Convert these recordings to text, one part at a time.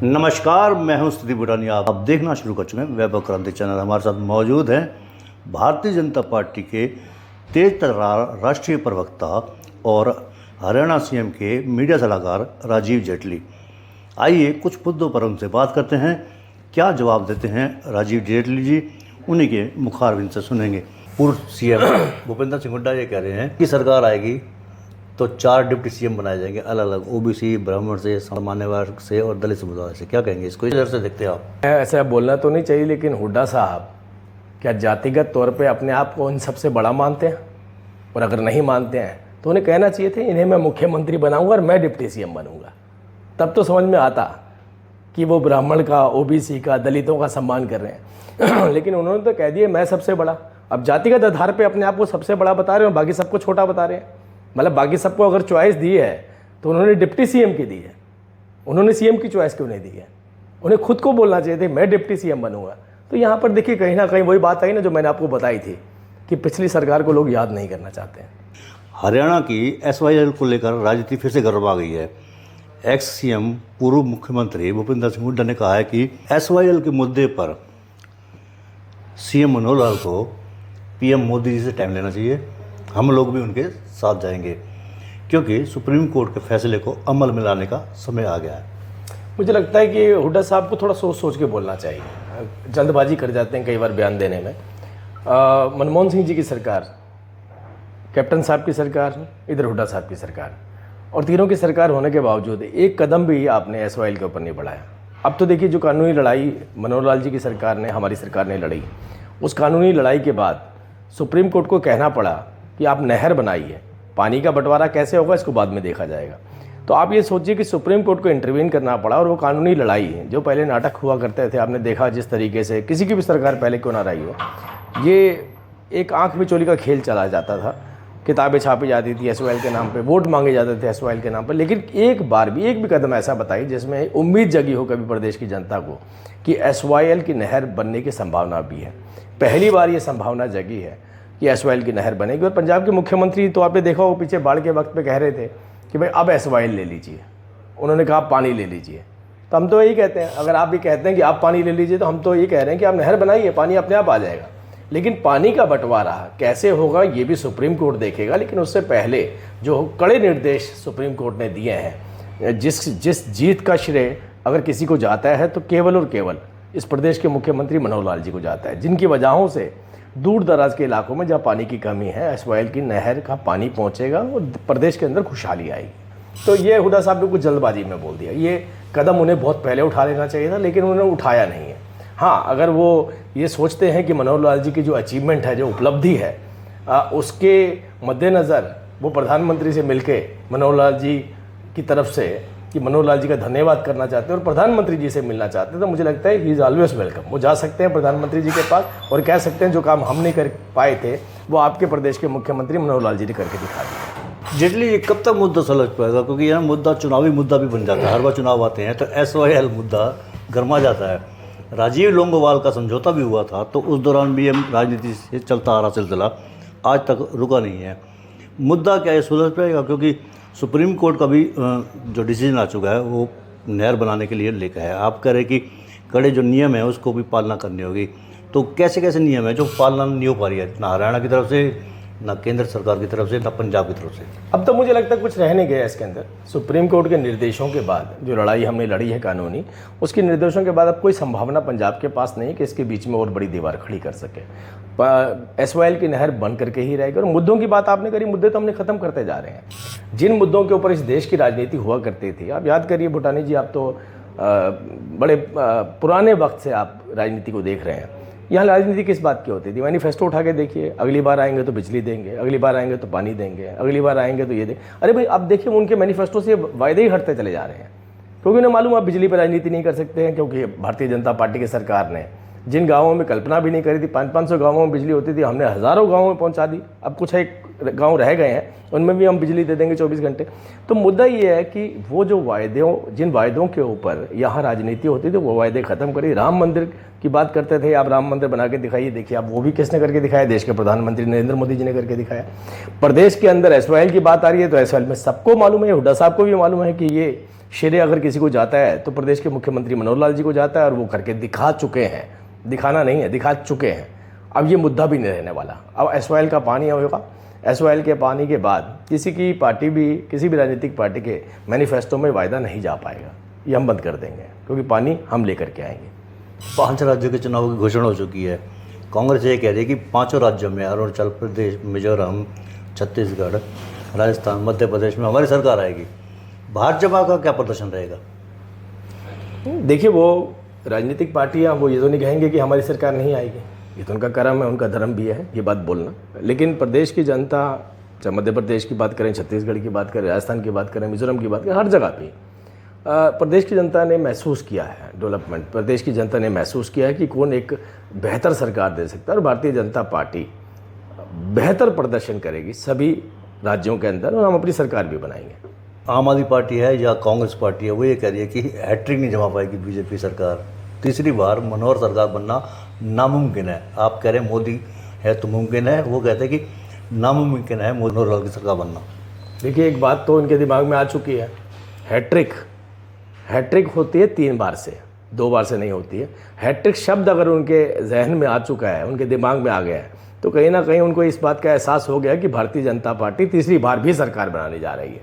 नमस्कार, मैं हूं स्थिति बुटानी। आप देखना शुरू कर चुके हैं वैभव क्रांति चैनल। हमारे साथ मौजूद हैं भारतीय जनता पार्टी के तेज तर्रार राष्ट्रीय प्रवक्ता और हरियाणा सीएम के मीडिया सलाहकार राजीव जेटली। आइए कुछ मुद्दों पर उनसे बात करते हैं। क्या जवाब देते हैं राजीव जेटली जी, उन्हीं के मुखारबिन से सुनेंगे। पूर्व सीएम भूपेंद्र सिंह हुड्डा ये कह रहे हैं कि सरकार आएगी तो 4 डिप्टी सीएम बनाए जाएंगे, अलग अलग, ओबीसी, ब्राह्मण से, सामान्य वर्ग से और दलित समुदाय से। क्या कहेंगे इसको, इस नज़र से देखते हैं आप? ऐसा बोलना तो नहीं चाहिए, लेकिन हुड्डा साहब क्या जातिगत तौर पे अपने आप को इन सबसे बड़ा मानते हैं? और अगर नहीं मानते हैं तो उन्हें कहना चाहिए थे इन्हें मैं मुख्यमंत्री बनाऊंगा और मैं डिप्टी सीएम बनूंगा। तब तो समझ में आता कि वो ब्राह्मण का, ओबीसी का, दलितों का सम्मान कर रहे हैं। लेकिन उन्होंने तो कह दिया मैं सबसे बड़ा। अब जातिगत आधार पर अपने आप को सबसे बड़ा बता रहे हैं और बाकी सबको छोटा बता रहे हैं। मतलब बाकी सबको अगर चॉइस दी है तो उन्होंने डिप्टी सीएम की दी है, उन्होंने सीएम की चॉइस क्यों नहीं दी है? उन्हें खुद को बोलना चाहिए थे मैं डिप्टी सीएम बनूंगा। तो यहाँ पर देखिए कहीं ना कहीं वही बात आई ना जो मैंने आपको बताई थी कि पिछली सरकार को लोग याद नहीं करना चाहते हैं। हरियाणा की एसवाईएल को लेकर राजनीति फिर से गर्मा गई है। एक्स सीएम पूर्व मुख्यमंत्री भूपेंद्र सिंह हुड्डा ने कहा है कि एसवाईएल के मुद्दे पर सीएम मनोहर लाल को पीएम मोदी जी से टाइम लेना चाहिए। हम लोग भी उनके साथ जाएंगे क्योंकि सुप्रीम कोर्ट के फैसले को अमल में लाने का समय आ गया है। मुझे लगता है कि हुड्डा साहब को थोड़ा सोच सोच के बोलना चाहिए, जल्दबाजी कर जाते हैं कई बार बयान देने में। मनमोहन सिंह जी की सरकार, कैप्टन साहब की सरकार, इधर हुड्डा साहब की सरकार, और तीनों की सरकार होने के बावजूद एक कदम भी आपने एसवाईएल के ऊपर नहीं बढ़ाया। अब तो देखिए जो कानूनी लड़ाई मनोहर लाल जी की सरकार ने, हमारी सरकार ने लड़ी, उस कानूनी लड़ाई के बाद सुप्रीम कोर्ट को कहना पड़ा कि आप नहर बनाइए। पानी का बंटवारा कैसे होगा इसको बाद में देखा जाएगा। तो आप ये सोचिए कि सुप्रीम कोर्ट को इंटरवीन करना पड़ा और वो कानूनी लड़ाई जो पहले नाटक हुआ करते थे, आपने देखा जिस तरीके से किसी की भी सरकार पहले क्यों ना रही हो, ये एक आंख मिचौली का खेल चला जाता था। किताबें छापी जाती थी एसवाईएल के नाम पे, वोट मांगे जाते थे एसवाईएल के नाम पर, लेकिन एक भी कदम ऐसा बताइए जिसमें उम्मीद जगी हो कभी प्रदेश की जनता को कि एसवाईएल की नहर बनने की संभावना भी है। पहली बार ये संभावना जगी है कि एसवाईएल की नहर बनेगी। और पंजाब के मुख्यमंत्री तो आपने देखा हो पीछे बाढ़ के वक्त पे कह रहे थे कि भाई अब एसवाईएल ले लीजिए, उन्होंने कहा पानी ले लीजिए। तो हम तो यही कहते हैं, अगर आप भी कहते हैं कि आप पानी ले लीजिए तो हम तो ये कह रहे हैं कि आप नहर बनाइए, पानी अपने आप आ जाएगा। लेकिन पानी का बंटवारा कैसे होगा ये भी सुप्रीम कोर्ट देखेगा। लेकिन उससे पहले जो कड़े निर्देश सुप्रीम कोर्ट ने दिए हैं, जिस जीत का श्रेय अगर किसी को जाता है तो केवल और केवल इस प्रदेश के मुख्यमंत्री मनोहर लाल जी को जाता है, जिनकी वजहों से दूर दराज के इलाकों में जहाँ पानी की कमी है एसवाईएल की नहर का पानी पहुँचेगा और प्रदेश के अंदर खुशहाली आएगी। तो ये हुड्डा साहब ने कुछ जल्दबाजी में बोल दिया। ये कदम उन्हें बहुत पहले उठा लेना चाहिए था, लेकिन उन्होंने उठाया नहीं है। हाँ, अगर वो ये सोचते हैं कि मनोहर लाल जी की जो अचीवमेंट है, जो उपलब्धि है, उसके मद्देनज़र वो प्रधानमंत्री से मिलके मनोहर लाल जी की तरफ से कि मनोहर लाल जी का धन्यवाद करना चाहते हैं और प्रधानमंत्री जी से मिलना चाहते हैं, तो मुझे लगता है ही इज़ ऑलवेज वेलकम। वो जा सकते हैं प्रधानमंत्री जी के पास और कह सकते हैं जो काम हम नहीं कर पाए थे वो आपके प्रदेश के मुख्यमंत्री मनोहर लाल जी ने करके दिखा दिया। जेटली, ये कब तक मुद्दा सुलझ पाएगा? क्योंकि यह मुद्दा चुनावी मुद्दा भी बन जाता है। हर बार चुनाव आते हैं तो एसवाईएल मुद्दा गर्मा जाता है। राजीव लोंगोवाल का समझौता भी हुआ था, तो उस दौरान भी हम राजनीति से चलता आ रहा सिलसिला आज तक रुका नहीं है। मुद्दा क्या ये सुलझ पाएगा? क्योंकि सुप्रीम कोर्ट का भी जो डिसीजन आ चुका है वो नहर बनाने के लिए लेकर है। आप कह रहे कि कड़े जो नियम है उसको भी पालना करनी होगी, तो कैसे कैसे नियम है जो पालना नहीं हो पा रही है, ना हरियाणा की तरफ से, ना केंद्र सरकार की तरफ से, ना पंजाब की तरफ से? अब तो मुझे लगता है कुछ रह नहीं गया इसके अंदर। सुप्रीम कोर्ट के निर्देशों के बाद जो लड़ाई हमने लड़ी है कानूनी, उसके निर्देशों के बाद अब कोई संभावना पंजाब के पास नहीं कि इसके बीच में और बड़ी दीवार खड़ी कर सके। एसवाईएल की नहर बन करके ही रहेगी। और मुद्दों की बात आपने करी, मुद्दे तो हमने ख़त्म करते जा रहे हैं। जिन मुद्दों के ऊपर इस देश की राजनीति हुआ करती थी, आप याद करिए भुटानी जी, आप तो बड़े पुराने वक्त से आप राजनीति को देख रहे हैं। यहाँ राजनीति किस बात की होती थी? मैनिफेस्टो उठा के देखिए, अगली बार आएंगे तो बिजली देंगे, अगली बार आएंगे तो पानी देंगे, अगली बार आएंगे तो ये देंगे। अरे भाई, अब देखिए उनके मैनिफेस्टो से वायदे ही हटते चले जा रहे हैं, क्योंकि उन्हें मालूम आप बिजली पर राजनीति नहीं कर सकते हैं। क्योंकि भारतीय जनता पार्टी की सरकार ने जिन गाँवों में कल्पना भी नहीं करी थी, 500-500 गाँवों में बिजली होती थी, हमने हज़ारों गाँवों में पहुँचा दी। अब कुछ एक गांव रह गए हैं उनमें भी हम बिजली दे देंगे 24 घंटे। तो मुद्दा ये है कि वो जो जिन वायदों के ऊपर यहाँ राजनीति होती थी वो वायदे ख़त्म करी। राम मंदिर की बात करते थे, आप राम मंदिर बना के दिखाइए, देखिए आप वो भी किसने करके दिखाया, देश के प्रधानमंत्री नरेंद्र मोदी जी ने करके दिखाया। प्रदेश के अंदर एसवाइएल की बात आ रही है तो एसवाइएल में सबको मालूम है, हुड्डा साहब को भी मालूम है कि ये श्रेय अगर किसी को जाता है तो प्रदेश के मुख्यमंत्री मनोहर लाल जी को जाता है, और वो करके दिखा चुके हैं, दिखाना नहीं है, दिखा चुके हैं। अब ये मुद्दा भी नहीं रहने वाला। अब एसवाइएल का पानी होगा, एसवाइएल के पानी के बाद किसी की पार्टी भी, किसी भी राजनीतिक पार्टी के मैनिफेस्टो में वायदा नहीं जा पाएगा, ये हम बंद कर देंगे, क्योंकि पानी हम लेकर के आएंगे। 5 राज्यों के चुनाव की घोषणा हो चुकी है। कांग्रेस ये कह रही है कि 5 राज्यों में, अरुणाचल प्रदेश, मिजोरम, छत्तीसगढ़, राजस्थान, मध्य प्रदेश में हमारी सरकार आएगी। भाजपा का क्या प्रदर्शन रहेगा? देखिए, वो राजनीतिक पार्टियां वो ये तो नहीं कहेंगे कि हमारी सरकार नहीं आएगी, ये तो उनका कर्म है, उनका धर्म भी है ये बात बोलना। लेकिन प्रदेश की जनता, चाहे मध्य प्रदेश की बात करें, छत्तीसगढ़ की बात करें, राजस्थान की बात करें, मिजोरम की बात करें, हर जगह पे प्रदेश की जनता ने महसूस किया है डेवलपमेंट। प्रदेश की जनता ने महसूस किया है कि कौन एक बेहतर सरकार दे सकता है, और भारतीय जनता पार्टी बेहतर प्रदर्शन करेगी सभी राज्यों के अंदर, और हम अपनी सरकार भी बनाएंगे। आम आदमी पार्टी है या कांग्रेस पार्टी है, वो ये कह रही है कि हैट्रिक नहीं जमा पाएगी बीजेपी सरकार, तीसरी बार मनोहर सरकार बनना नामुमकिन है। आप कह रहे हैं मोदी है तो मुमकिन है, वो कहते हैं कि नामुमकिन है मनोहर लाल की सरकार बनना। देखिए, एक बात तो उनके दिमाग में आ चुकी है, हैट्रिक होती है 3 बार से, 2 बार से नहीं होती है। हैट्रिक शब्द अगर उनके जहन में आ चुका है, उनके दिमाग में आ गया है, तो कहीं ना कहीं उनको इस बात का एहसास हो गया कि भारतीय जनता पार्टी तीसरी बार भी सरकार बनाने जा रही है।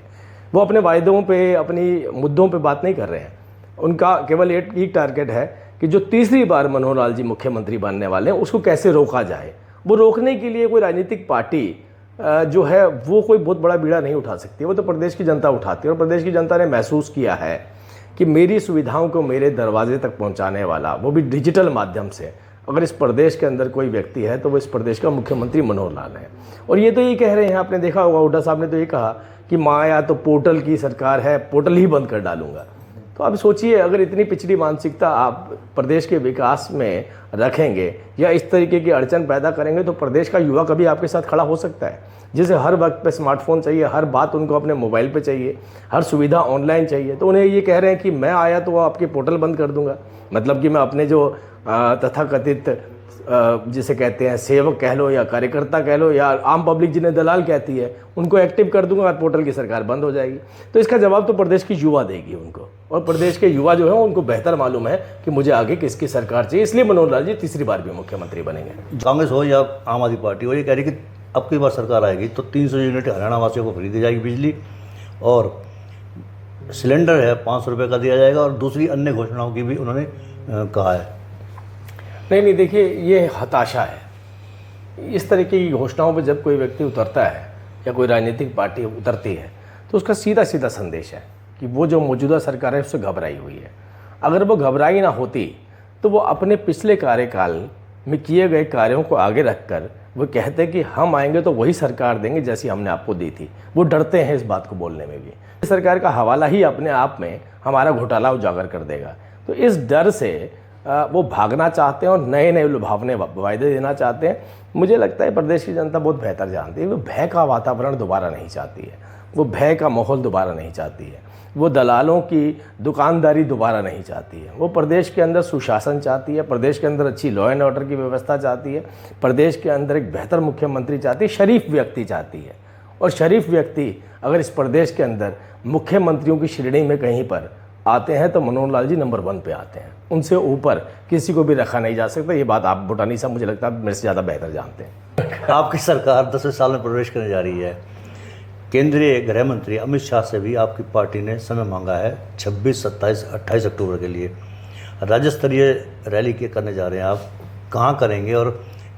वो अपने वायदों पे, अपनी मुद्दों पे बात नहीं कर रहे हैं। उनका केवल एक टारगेट है कि जो तीसरी बार मनोहर लाल जी मुख्यमंत्री बनने वाले हैं उसको कैसे रोका जाए। वो रोकने के लिए कोई राजनीतिक पार्टी जो है वो कोई बहुत बड़ा बीड़ा नहीं उठा सकती, वो तो प्रदेश की जनता उठाती है। और प्रदेश की जनता ने महसूस किया है कि मेरी सुविधाओं को मेरे दरवाजे तक पहुंचाने वाला, वो भी डिजिटल माध्यम से, अगर इस प्रदेश के अंदर कोई व्यक्ति है तो वो इस प्रदेश का मुख्यमंत्री मनोहर लाल है। और ये तो ये कह रहे हैं, आपने देखा होगा हुड्डा साहब ने तो ये कहा कि माया तो पोर्टल की सरकार है, पोर्टल ही बंद कर डालूंगा। तो आप सोचिए, अगर इतनी पिछड़ी मानसिकता आप प्रदेश के विकास में रखेंगे या इस तरीके की अड़चन पैदा करेंगे तो प्रदेश का युवा कभी आपके साथ खड़ा हो सकता है, जिसे हर वक्त पे स्मार्टफोन चाहिए, हर बात उनको अपने मोबाइल पे चाहिए, हर सुविधा ऑनलाइन चाहिए। तो उन्हें ये कह रहे हैं कि मैं आया तो आपके पोर्टल बंद कर दूंगा, मतलब कि मैं अपने जो तथाकथित जिसे कहते हैं सेवक कह लो या कार्यकर्ता कह लो या आम पब्लिक जिन्हें दलाल कहती है, उनको एक्टिव कर दूंगा और पोर्टल की सरकार बंद हो जाएगी। तो इसका जवाब तो प्रदेश की युवा देगी उनको, और प्रदेश के युवा जो है उनको बेहतर मालूम है कि मुझे आगे किसकी सरकार चाहिए, इसलिए मनोहर लाल जी तीसरी बार भी मुख्यमंत्री बनेंगे। कांग्रेस हो या आम आदमी पार्टी हो, ये कह रही है कि अब की बार सरकार आएगी तो 300 यूनिट हरियाणा वासियों को फ्री दी जाएगी बिजली, और सिलेंडर है 500 रुपये का दिया जाएगा, और दूसरी अन्य घोषणाओं की भी उन्होंने कहा है। नहीं, देखिए, ये हताशा है। इस तरीके की घोषणाओं पर जब कोई व्यक्ति उतरता है या कोई राजनीतिक पार्टी उतरती है तो उसका सीधा सीधा संदेश है कि वो जो मौजूदा सरकार है उससे घबराई हुई है। अगर वो घबराई ना होती तो वो अपने पिछले कार्यकाल में किए गए कार्यों को आगे रखकर वो कहते कि हम आएंगे तो वही सरकार देंगे जैसी हमने आपको दी थी। वो डरते हैं इस बात को बोलने में भी। सरकार का हवाला ही अपने आप में हमारा घोटाला उजागर कर देगा। तो इस डर से वो भागना चाहते हैं और नए नए लुभावने वायदे देना चाहते हैं। मुझे लगता है प्रदेश की जनता बहुत बेहतर जानती है, वो भय का वातावरण दोबारा नहीं चाहती है, वो भय का माहौल दोबारा नहीं चाहती है, वो दलालों की दुकानदारी दोबारा नहीं चाहती है। वो प्रदेश के अंदर सुशासन चाहती है, प्रदेश के अंदर अच्छी लॉ एंड ऑर्डर की व्यवस्था चाहती है, प्रदेश के अंदर एक बेहतर मुख्यमंत्री चाहती है, शरीफ व्यक्ति चाहती है। और शरीफ व्यक्ति अगर इस प्रदेश के अंदर मुख्यमंत्रियों की श्रेणी में कहीं पर आते हैं तो मनोहर लाल जी नंबर 1 पे आते हैं। उनसे ऊपर किसी को भी रखा नहीं जा सकता। ये बात आप भूटानी साहब मुझे लगता है मेरे से ज़्यादा बेहतर जानते हैं। आपकी सरकार 10वें साल में प्रवेश करने जा रही है। केंद्रीय गृह मंत्री अमित शाह से भी आपकी पार्टी ने समय मांगा है 26, 27, 28 अक्टूबर के लिए। राज्य स्तरीय रैली के करने जा रहे हैं आप, कहाँ करेंगे और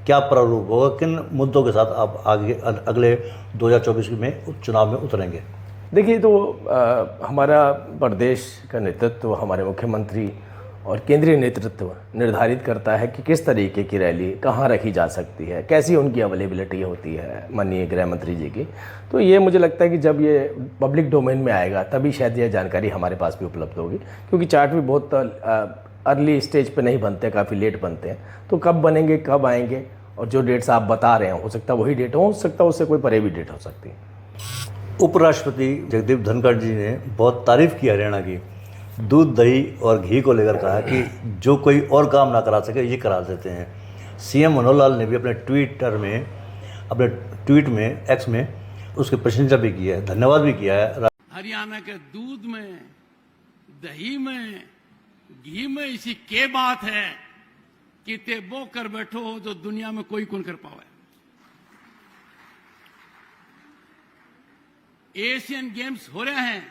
क्या प्रारूप होगा, किन मुद्दों के साथ आप आगे अगले 2024 में चुनाव में उतरेंगे? देखिए, तो हमारा प्रदेश का नेतृत्व, हमारे मुख्यमंत्री और केंद्रीय नेतृत्व निर्धारित करता है कि किस तरीके की रैली कहाँ रखी जा सकती है, कैसी उनकी अवेलेबिलिटी होती है माननीय गृह मंत्री जी की। तो ये मुझे लगता है कि जब ये पब्लिक डोमेन में आएगा तभी शायद ये जानकारी हमारे पास भी उपलब्ध होगी, क्योंकि चार्ट भी बहुत अर्ली स्टेज पे नहीं बनते, काफ़ी लेट बनते हैं। तो कब बनेंगे, कब आएंगे और जो डेट्स आप बता रहे हैं हो सकता है वही डेट हो सकता है उससे कोई परे भी डेट हो सकती है। उपराष्ट्रपति जगदीप धनखड़ जी ने बहुत तारीफ की हरियाणा की। दूध दही और घी को लेकर कहा कि जो कोई और काम ना करा सके ये करा देते हैं। सीएम मनोहर लाल ने भी अपने ट्वीट में एक्स में उसकी प्रशंसा भी की है, धन्यवाद भी किया है। हरियाणा के दूध में, दही में, घी में इसी के बात है कि ते वो कर बैठो हो जो दुनिया में कोई कौन कर पावे। एशियन गेम्स हो रहे हैं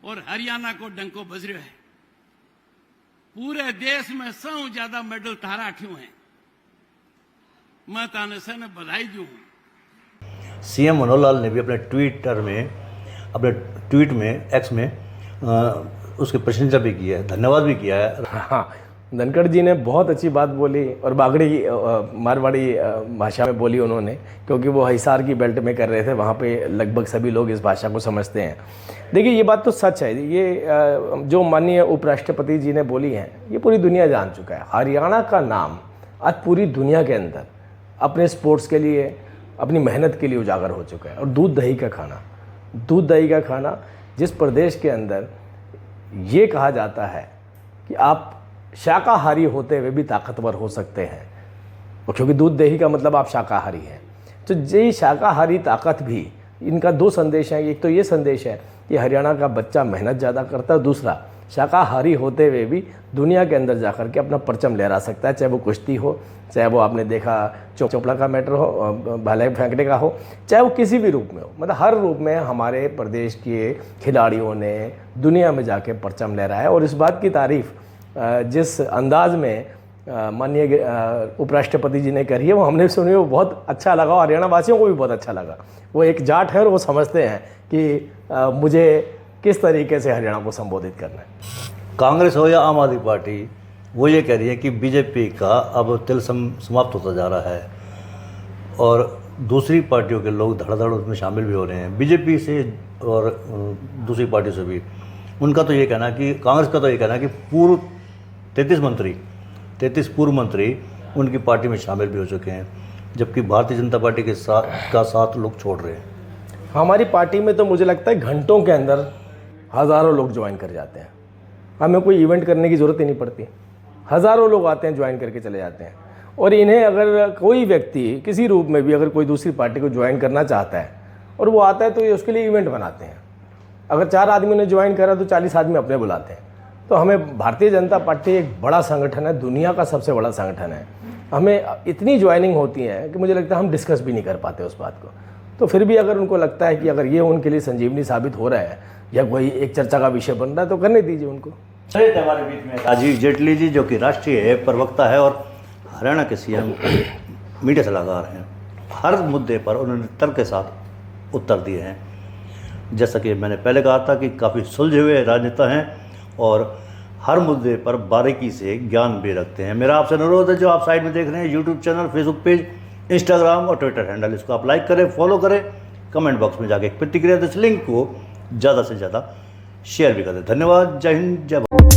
और हरियाणा को डंको बज रहे है। पूरे देश में 100 ज्यादा मेडल तारा अठियों हैं। मैं ताने से ने बधाई दूं। सीएम मनोहर लाल ने भी अपने ट्वीट में एक्स में उसकी प्रशंसा भी की है, धन्यवाद भी किया है। हाँ, धनखड़ जी ने बहुत अच्छी बात बोली और बागड़ी मारवाड़ी भाषा में बोली उन्होंने, क्योंकि वो हिसार की बेल्ट में कर रहे थे, वहाँ पे लगभग सभी लोग इस भाषा को समझते हैं। देखिए ये बात तो सच है, ये जो माननीय उपराष्ट्रपति जी ने बोली है ये पूरी दुनिया जान चुका है। हरियाणा का नाम आज पूरी दुनिया के अंदर अपने स्पोर्ट्स के लिए, अपनी मेहनत के लिए उजागर हो चुका है। और दूध दही का खाना जिस प्रदेश के अंदर ये कहा जाता है कि आप शाकाहारी होते हुए भी ताकतवर हो सकते हैं, क्योंकि दूध दही का मतलब आप शाकाहारी हैं, तो ये शाकाहारी ताकत भी, इनका 2 संदेश हैं। एक तो ये संदेश है कि हरियाणा का बच्चा मेहनत ज़्यादा करता है, दूसरा शाकाहारी होते हुए भी दुनिया के अंदर जाकर के अपना परचम लहरा सकता है, चाहे वो कुश्ती हो, चाहे वो आपने देखा चोपड़ा का मैटर हो, भाले फेंकने का हो, चाहे वो किसी भी रूप में हो। मतलब हर रूप में हमारे प्रदेश के खिलाड़ियों ने दुनिया में जाके परचम लहराया। और इस बात की तारीफ़ जिस अंदाज में माननीय उपराष्ट्रपति जी ने करी है वो हमने सुनी, वो बहुत अच्छा लगा और हरियाणा वासियों को भी बहुत अच्छा लगा। वो एक जाट है और वो समझते हैं कि मुझे किस तरीके से हरियाणा को संबोधित करना है। कांग्रेस हो या आम आदमी पार्टी, वो ये कह रही है कि बीजेपी का अब तिलस्म समाप्त होता जा रहा है और दूसरी पार्टियों के लोग धड़ाधड़ उसमें शामिल भी हो रहे हैं, बीजेपी से और दूसरी पार्टी से भी। उनका तो ये कहना है कि कांग्रेस का तो ये कहना है कि पूर्व 33 पूर्व मंत्री उनकी पार्टी में शामिल भी हो चुके हैं, जबकि भारतीय जनता पार्टी के साथ लोग छोड़ रहे हैं। हमारी पार्टी में तो मुझे लगता है घंटों के अंदर हज़ारों लोग ज्वाइन कर जाते हैं, हमें कोई इवेंट करने की ज़रूरत ही नहीं पड़ती। हज़ारों लोग आते हैं, ज्वाइन करके चले जाते हैं। और इन्हें अगर कोई व्यक्ति किसी रूप में भी अगर कोई दूसरी पार्टी को ज्वाइन करना चाहता है और वो आता है तो ये उसके लिए इवेंट बनाते हैं। अगर 4 आदमी ने ज्वाइन करा तो 40 आदमी अपने बुलाते हैं। तो हमें भारतीय जनता पार्टी एक बड़ा संगठन है, दुनिया का सबसे बड़ा संगठन है। हमें इतनी ज्वाइनिंग होती है कि मुझे लगता है हम डिस्कस भी नहीं कर पाते उस बात को। तो फिर भी अगर उनको लगता है कि अगर ये उनके लिए संजीवनी साबित हो रहा है या कोई एक चर्चा का विषय बन रहा है तो करने दीजिए उनको। हमारे बीच में राजीव जेटली जी, जो कि राष्ट्रीय प्रवक्ता है और हरियाणा के सीएम मीडिया सलाहकार हैं, हर मुद्दे पर उन्होंने तर्क के साथ उत्तर दिए हैं। जैसा कि मैंने पहले कहा था कि काफ़ी सुलझे हुए राजनेता हैं और हर मुद्दे पर बारीकी से ज्ञान भी रखते हैं। मेरा आपसे अनुरोध है, जो आप साइड में देख रहे हैं YouTube channel, Facebook page, Instagram और ट्विटर हैंडल, इसको आप लाइक करें, फॉलो करें, कमेंट बॉक्स में जाके एक प्रतिक्रिया दें, इस लिंक को ज़्यादा से ज़्यादा शेयर भी कर दें। धन्यवाद। जय हिंद, जय भारत।